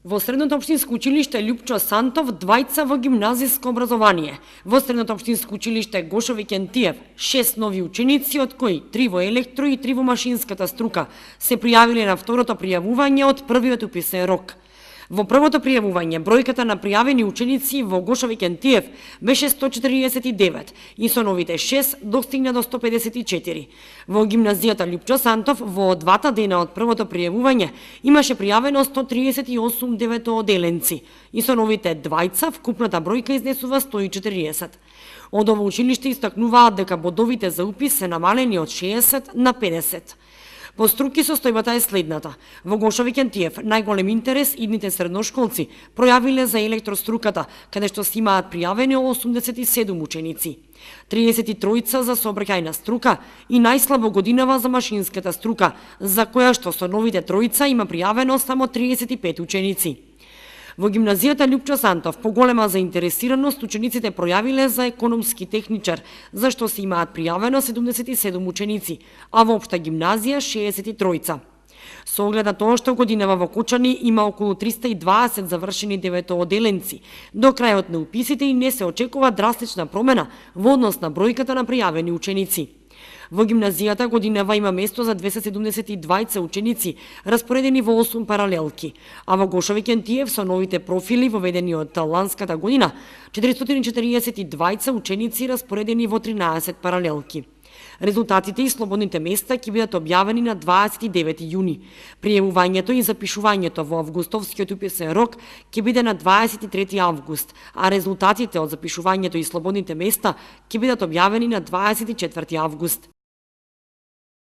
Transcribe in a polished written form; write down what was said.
Во Средното општинско училиште Лјупчо Сантов двајца во гимназиско образование. Во Средното општинско училиште Гошо Викентиев 6 нови ученици, од кои 3 во електро и 3 во машинската струка, се пријавиле на второто пријавување од првиот уписен рок. Во првото пријавување бројката на пријавени ученици во Гошо Викентиев беше 149 и со новите 6 достигна до 154. Во гимназијата Лјупчо Сантов во двата дена од првото пријавување имаше пријавено 138 деветооделенци и со новите двајца вкупната бројка изнесува 140. Од ово училиште истакнуваат дека бодовите за упис се намалени од 60 на 50. По струки состојбата е следната. Во Гошо Викентиев најголем интерес идните средношколци пројавиле за електроструката, каде што се имаат пријавени 87 ученици. 33 за сообраќајна струка и најслабо годинава за машинската струка, за која што со новите тројца има пријавено само 35 ученици. Во гимназијата Лјупчо Сантов поголема заинтересираност учениците пројавиле за економски техничар, за што се имаат пријавено 77 ученици, а во општа гимназија 63. Со оглед на тоа што годинава во Кочани има околу 320 завршени деветооделенци, до крајот на уписите и не се очекува драстична промена во однос на бројката на пријавени ученици. Во гимназијата годинава има место за 272 ученици, распоредени во 8 паралелки, а во Гошо Викентиев со новите профили воведени од ланската година, 442 ученици распоредени во 13 паралелки. Резултатите и слободните места ќе бидат објавени на 29 јуни. Пријавувањето и запишувањето во августовскиот уписен рок ќе биде на 23 август, а резултатите од запишувањето и слободните места ќе бидат објавени на 24 август.